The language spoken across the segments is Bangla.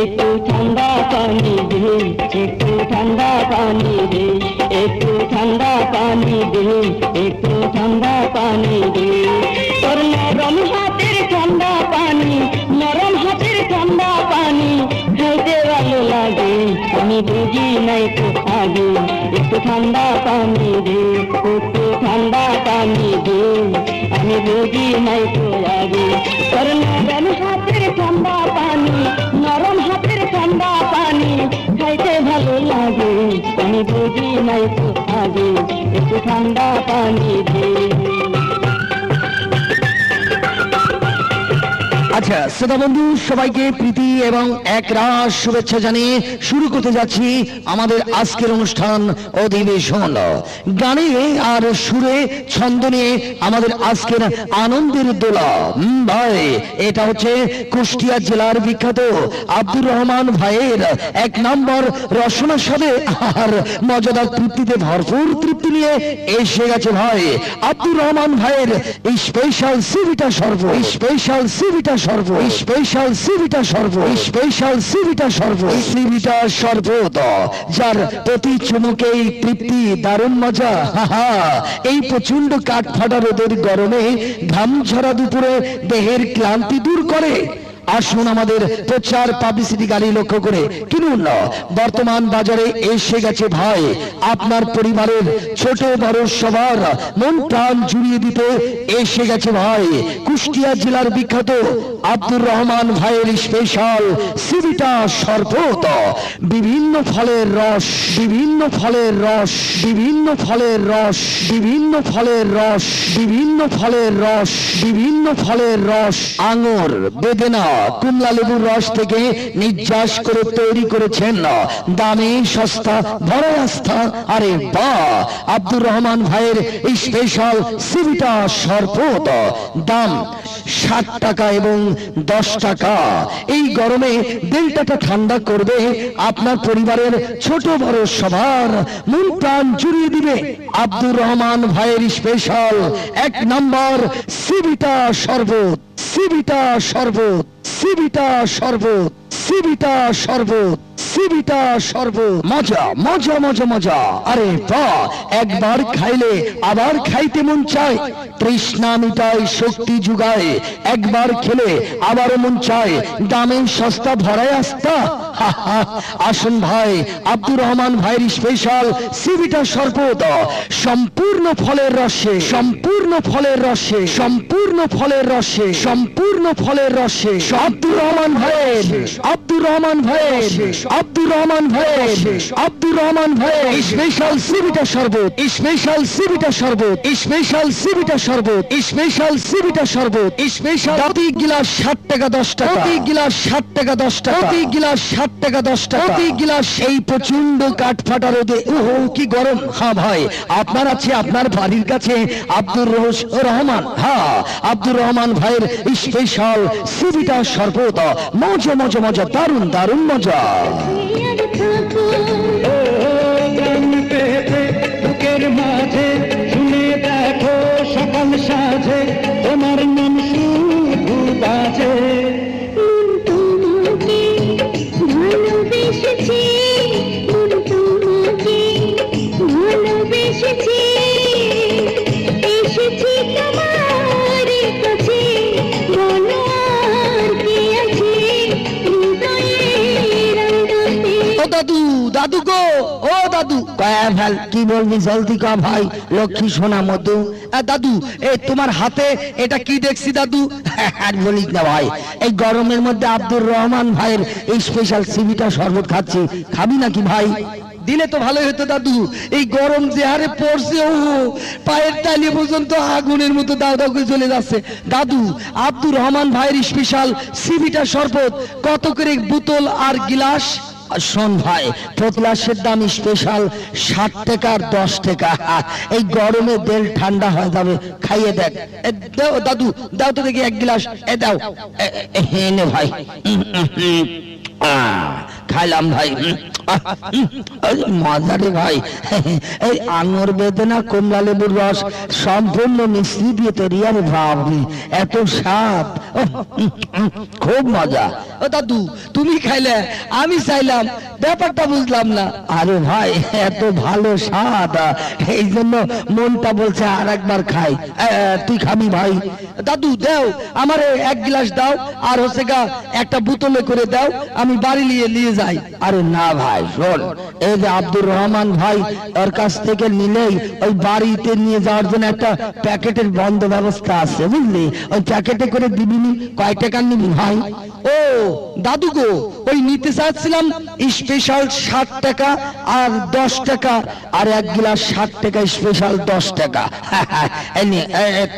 একটু ঠান্ডা পানি দে, একটু ঠান্ডা পানি দে, একটু ঠান্ডা পানি দে, একটু ঠান্ডা পানি দে। তোর নরম হাতের ঠান্ডা পানি, নরম হাতের ঠান্ডা পানি খাইতে ভালো লাগে, আমি বুঝি নাই তো আগে। একটু ঠান্ডা পানি দে, একটু ঠান্ডা পানি দে, আমি বুঝি নাই তো আগে। তোর নরম হাতের ঠান্ডা পানি, নরম হাতের ঠান্ডা পানি খাইতে ভালো লাগে, আমি বুঝি নাই তো আগে। একটু ঠান্ডা পানি দে। আচ্ছা শ্রোতা বন্ধু সবাইকে প্রীতি এবং একরাশ শুভেচ্ছা জানিয়ে শুরু করতে যাচ্ছি আমাদের আজকের অনুষ্ঠান অধিবেশন। গানে আর সুরে ছন্দ নিয়ে আমাদের আজকের আনন্দের দোলা। ভাই এটা হচ্ছে কুষ্টিয়া জেলার বিখ্যাত আব্দুর রহমান ভাইয়ের এক নম্বর রসনার সাথে আর মজাদার তৃপ্তিতে ভরপুর তৃপ্তি নিয়ে এসে গেছে ভাই আব্দুর রহমান ভাইয়ের স্পেশাল সিভিটা সর্ব, স্পেশাল সিভিটা সর্ব, স্পেশাল সিভিটা সর্ব, স্পেশাল সিভিটা সর্ব, সিভিটা সর্বত যার প্রতি চুমুকেই তৃপ্তি, দারুণ মজা। এই প্রচন্ড কাঠ ফাটা রোদের গরমে ঘাম ঝরা দুপুরে দেহের ক্লান্তি দূর করে। আসুন আমাদের প্রচার পাবলিসিটি গাড়ি লক্ষ্য করে কিনুন। বর্তমান বাজারে এসে গেছে ভাই আপনার পরিবারের ছোট বড় সবার মন প্রাণ জুড়িয়ে দিতে এসে গেছে ভাই কুষ্টিয়া জেলার বিখ্যাত আব্দুর রহমান ভাইয়ের স্পেশাল সিভিটা শরবত। বিভিন্ন ফলের রস, বিভিন্ন ফলের রস, বিভিন্ন ফলের রস, বিভিন্ন ফলের রস, বিভিন্ন ফলের রস, বিভিন্ন ফলের রস, আঙুর, বেদেনা, কমলা লেবুর রস থেকে নির্যাস করে তৈরি করেছেন। দামে সস্তা, ভরা আস্থা। আরে বাহ, আব্দুর রহমান ভাইয়ের স্পেশাল সিভিটা শরবত দাম 60 টাকা এবং 10 টাকা। এই গরমে দিলটাকে ঠান্ডা করবে, আপনার পরিবারের ছোট বড় সবার মন প্রাণ জুড়িয়ে দিবে আব্দুর রহমান ভাইয়ের স্পেশাল এক নম্বর সিভিটা শরবত, সিভিটা শরবত, সিভিটা শরবত, সিভিটা শরবত, সিভিটা শরবত। মজা মজা মজা মজা। আরে বাহ, একবার খাইলে আবার খাইতে মন চায়, তৃষ্ণা মিটায়, শক্তি যোগায়, একবার খেলে আবারও মন চায়, দামে সস্তা, ভরায় আস্থা। আসুন ভাই আব্দুর রহমান ভাইয়ের স্পেশাল সিভিটা শরবত সম্পূর্ণ ফলের রসে, সম্পূর্ণ ফলের রসে, সম্পূর্ণ ফলের রসে, সম্পূর্ণ ফলের রসে। আব্দুর রহমান ভাইয়ের, আব্দুর রহমান ভাইয়ের, আব্দুর রহমান ভাইয়ের, আব্দুর রহমান ভাইয়ের স্পেশাল সিভিটা শরবত, স্পেশাল সিভিটা শরবত, স্পেশাল সিভিটা শরবত, স্পেশাল সিভিটা শরবত, স্পেশাল। প্রতি গিলাস 60 টাকা 10 টাকা, প্রতি গিলাস 60 টাকা 10 টাকা, প্রতি গিলাস 60 টাকা 10 টাকা, প্রতি গিলাস। এই প্রচন্ড কাঠ ফাটা রোদে ওহো কি গরম। হ্যাঁ ভাই আপনার আছে আপনার বাড়ির কাছে আব্দুর রহমান, হ্যাঁ আব্দুর রহমান ভাইয়ের স্পেশাল সিভিটা শরবত। মজা মজা মজা, দারুণ দারুণ মজা। বুকের মাঝে শুনে দেখো সকাল সাজে তোমার নাম শুধু বাজে। ভালোবেসেছি, তোমাকে ভালোবেসেছি, এসেছি তোমার কাছে, বলো আর কি আছে হৃদয়ের আন্দাজে। ও দাদু, দাদু গো, ও দাদু। কয়া ফেল, কি বলবি জলদি ক ভাই, লক্ষ্মী সোনা মধু। দাদু এই তোমার হাতে এটা কি দেখছি দাদু? আর বলিস না ভাই, এই গরমের মধ্যে আব্দুর রহমান ভাইয়ের এই স্পেশাল সিভিটা শরবত খাচ্ছি, খাবি নাকি ভাই? দিলে তো ভালোই হতো দাদু। এই গরম যে হারে পড়ছে, ও পায়ের তালি পর্যন্ত আগুনের মতো দাও দাও করে চলে যাচ্ছে। দাদু আব্দুর রহমান ভাইয়ের স্পেশাল সিভিটা শরবত কত করে বোতল আর গিলাস? শোন ভাই, গ্লাসের দাম স্পেশাল 60 টাকা আর 10 টাকা। এই গরমে দেল ঠান্ডা হয়ে যাবে, খাইয়ে দেখ। দাও দাদু, দাও তো দেখি এক গ্লাস। দাও, নে ভাই। খাইলাম ভাই। মজা রে ভাই, এই আঙুর বেদনা কমলা লেবুর রস সম্পূর্ণ মিশ্রি দিয়ে তৈরি। আরে বাবরে, এত স্বাদ, খুব মজা। ও দাদু, তুমি খাইলে আমি চাইলাম, ব্যাপারটা বুঝলাম না। আরে ভাই, এত ভালো স্বাদ, এই জন্য মনটা বলছে আর একবার খাই। তুই খাবি ভাই? দাদু দাও, আমারে এক গ্লাস দাও, আর হচ্ছে গা একটা বোতলে করে দাও, আমি বাড়ি নিয়ে যাই। আরে না ভাই, শোন, এই যে আব্দুর রহমান ভাই, ওর কাছ থেকে নিলেই ওই বাড়িতে নিয়ে যাওয়ার জন্য একটা প্যাকেটের বন্ধ ব্যবস্থা আছে, বুঝলি? ওই প্যাকেটে করে দিবি নি? কয় টাকা নিবি ভাই? ও দাদু গো, ওই নিতে চাচ্ছিলাম স্পেশাল 60 টাকা আর 10 টাকা, আর এক গ্লাস 60 টাকা, স্পেশাল 10 টাকা।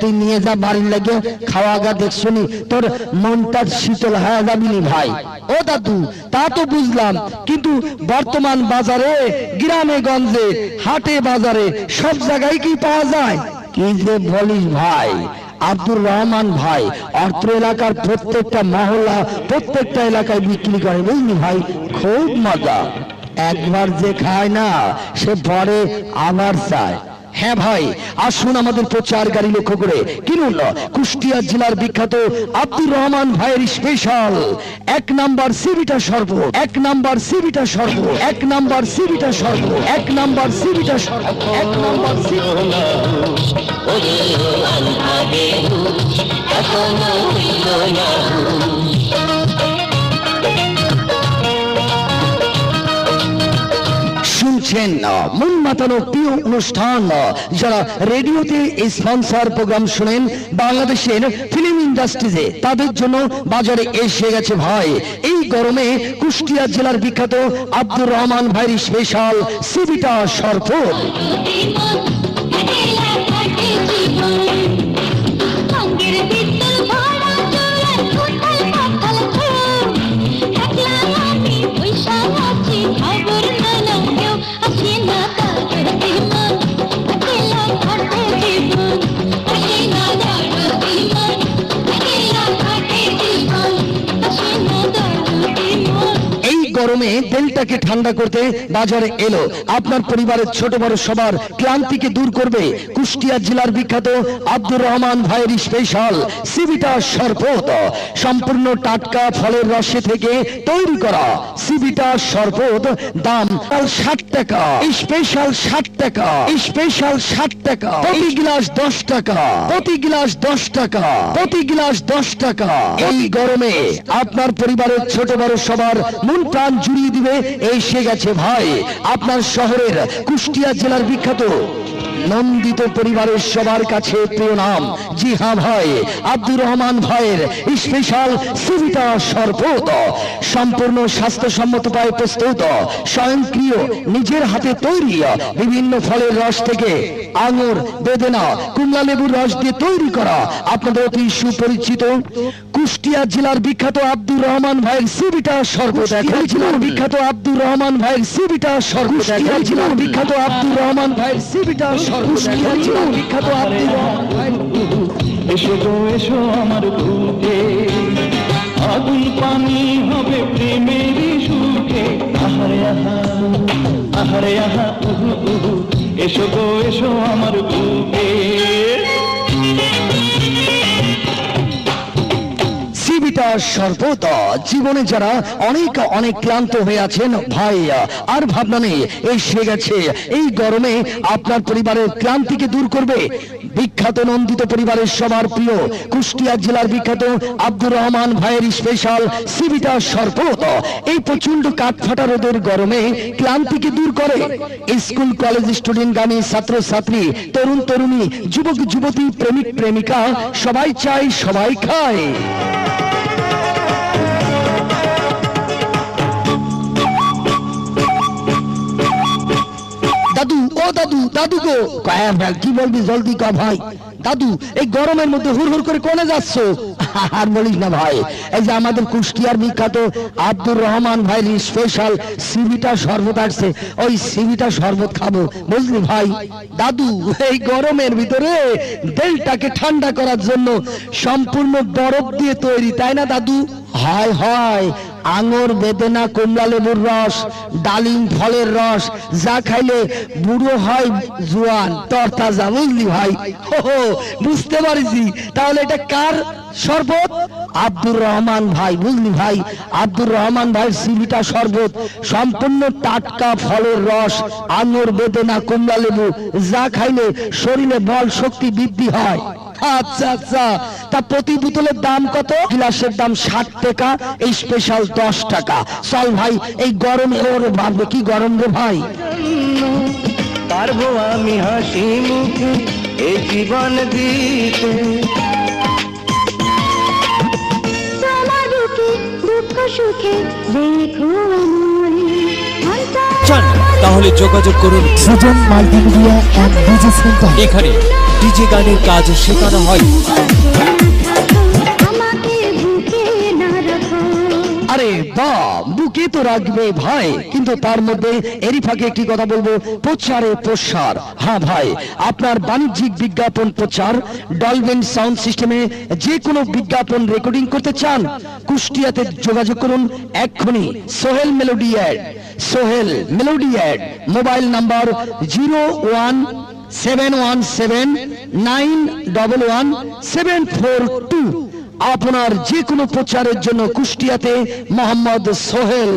তুই নিয়ে যা, বাড়ির লাগে খাওয়া গা, দেখছনি তোর মনটা শীতল হয়ে যাবি নি ভাই। ও দাদু, তা তো বুঝলাম, কিন্তু বর্তমান বাজারে, গ্রামে গঞ্জে, হাটে বাজারে সব জায়গায় কি পাওয়া যায়? কি যে বলিস ভাই, আব্দুর রহমান ভাই অত্র এলাকার প্রত্যেকটা মহল্লা, প্রত্যেকটা এলাকায় বিক্রি করে, বুঝলি ভাই? খুব মজা, একবার যে খায় না সে পরে আবার চায়। হ্যাঁ ভাই, আসুন আমাদের প্রচার গাড়ি লক্ষ্য করে কিনুন কুষ্টিয়া জেলার বিখ্যাত আব্দুর রহমান ভাইয়ের স্পেশাল 1 নাম্বার সিবিটা শরবত, 1 নাম্বার সিবিটা শরবত, 1 নাম্বার সিবিটা শরবত, 1 নাম্বার সিবিটা শরবত, 1 নাম্বার শুনছেন মন মাতানো প্রিয় অনুষ্ঠান, যারা রেডিওতে স্পন্সর প্রোগ্রাম শুনেন বাংলাদেশের ফিল্ম ইন্ডাস্ট্রিজে, তাদের জন্য বাজারে এসে গেছে ভাই এই গরমে কুষ্টিয়া জেলার বিখ্যাত আব্দুর রহমান ভাইয়ের স্পেশাল সিবিটা শরবত। গরমে দিলটাকে ঠান্ডা করতে বাজারে এলো আপনার পরিবারের ছোট বড় সবার ক্লান্তিকে দূর করবে কুষ্টিয়া জেলার বিখ্যাত আব্দুর রহমান ভাইয়ের স্পেশাল সিবিটা শরবত। সম্পূর্ণ টাটকা ফলের রসে থেকে তৈরি করা সিবিটা শরবত, দাম 60 টাকা, স্পেশাল 60 টাকা, স্পেশাল 60 টাকা, প্রতি গ্লাস 10 টাকা, প্রতি গ্লাস 10 টাকা, প্রতি গ্লাস 10 টাকা। এই গরমে আপনার পরিবারের ছোট বড় সবার মন প্রাণ জুড়িয়ে দিবে এসে গেছে ভাই আপনার শহরের কুষ্টিয়া জেলার বিখ্যাত নন্দিত পরিবারের সবার কাছে প্রিয় নাম, জি হ্যাঁ ভাই, আব্দুর রহমান ভাইয়ের স্পেশাল সিবিটা শরবত। সম্পূর্ণ স্বাস্থ্যসম্মত উপায়ে প্রস্তুত, স্বয়ংক্রিয়, নিজের হাতে তৈরি, বিভিন্ন ফলের রস থেকে আঙুর, বেদেনা, কমলা লেবুর রস দিয়ে তৈরি করা আপনাদের অতি সুপরিচিত কুষ্টিয়া জেলার বিখ্যাত আব্দুর রহমান ভাইয়ের সিবিটা শরবত। জেলার বিখ্যাত আব্দুর রহমান ভাইয়ের সিবিটা শরবত, জেলার বিখ্যাত আব্দুর রহমান ভাইয়ের সিবিটা শরবত, জেলার বিখ্যাত আব্দুর রহমান ভাইয়ের। এসো গো এসো আমার বুকে, আগুন পানি হবে প্রেমের সুখে। আহারে আহা, আহারে আহা, উহু উহু, এসো গো এসো আমার বুকে। সিবিটা শরবত। জীবনে যারা অনেক ক্লান্ত হয়ে আছেন ভাই, আর ভাবনা নেই, এসে গেছে এই গরমে আপনার পরিবারের ক্লান্তিকে দূর করবে বিখ্যাত নন্দিত পরিবারের সবার প্রিয় কুষ্টিয়া জেলার বিখ্যাত আব্দুর রহমান ভাইয়ের স্পেশাল সিবিটা শরবত। এই প্রচন্ড কাঠফাটা রোদের গরমে ক্লান্তিকে দূর করে। স্কুল কলেজ স্টুডেন্টগামী ছাত্র ছাত্রী, তরুণ তরুণী, যুবক যুবতী, প্রেমিক প্রেমিকা সবাই চায়, সবাই খায়। দাদু, ও দাদু, দাদু গো, কি বলবি, জলদি ক ভাই। দাদু এই গরমের মধ্যে হুড় হুড় করে কোনে যাচ্ছ? আর বলিস না ভাই, এই যে আমাদের কুষ্টিয়ার বিখ্যাত আব্দুর রহমান ভাইয়ের স্পেশাল সিবিটা শরবত আসছে, ওই সিবিটা শরবত খাবো, বুঝলি ভাই। দাদু এই গরমের ভিতরে দিলটাকে ঠান্ডা করার জন্য সম্পূর্ণ বরফ দিয়ে তৈরি, তাই না দাদু? হয় হয়, আঙুর বেদেনা কমলা লেবুর রস ডালিম ফলের রস যা খাইলে বুড়ো হয় জোয়ান তরতাজা বুঝলি ভাই হো বুঝতে পারছি তাহলে এটা কার শরবত আব্দুর রহমান ভাই বুঝলি ভাই আব্দুর রহমান ভাইয়ের সিবিটা শরবত সম্পূর্ণ টাটকা ফলের রস আঙুর বেদেনা কমলা লেবু যা খাইলে শরীরে বল শক্তি বৃদ্ধি হয় আচ্ছা আচ্ছা তা প্রতি বোতলের দাম কত গ্লাসের দাম 60 টাকা এই স্পেশাল 10 টাকা চল ভাই এই গরমে ওর ভাববে কি গরম রে ভাই পারবো আমি হাসি মুখে এই জীবন দিতে তোমার বুকে দুঃখ সুখে রেখো আমায় চান তাহলে যোগাযোগ করুন সৃজন মাল্টিমিডিয়া অ্যান্ড ডিজে সেন্টার। এখানে ডিজে গানের কাজ শেখানো হয়। আমাকে বুকে না রাখো আরে বাহ বুকে তো রাখবে ভাই কিন্তু তার মধ্যে এরই ফাঁকে একটি কথা বলবো প্রচারে প্রসার হ্যাঁ ভাই আপনার বাণিজ্যিক বিজ্ঞাপন প্রচার ডলবেন সাউন্ড সিস্টেমে যে কোনো বিজ্ঞাপন রেকর্ডিং করতে চান কুষ্টিয়াতে যোগাযোগ করুন এক্ষুনি Sohel Melody add mobile number 017179111742 আপনার যে কোনো প্রচারের জন্য কুষ্টিয়াতে মোহাম্মদ সোহেল।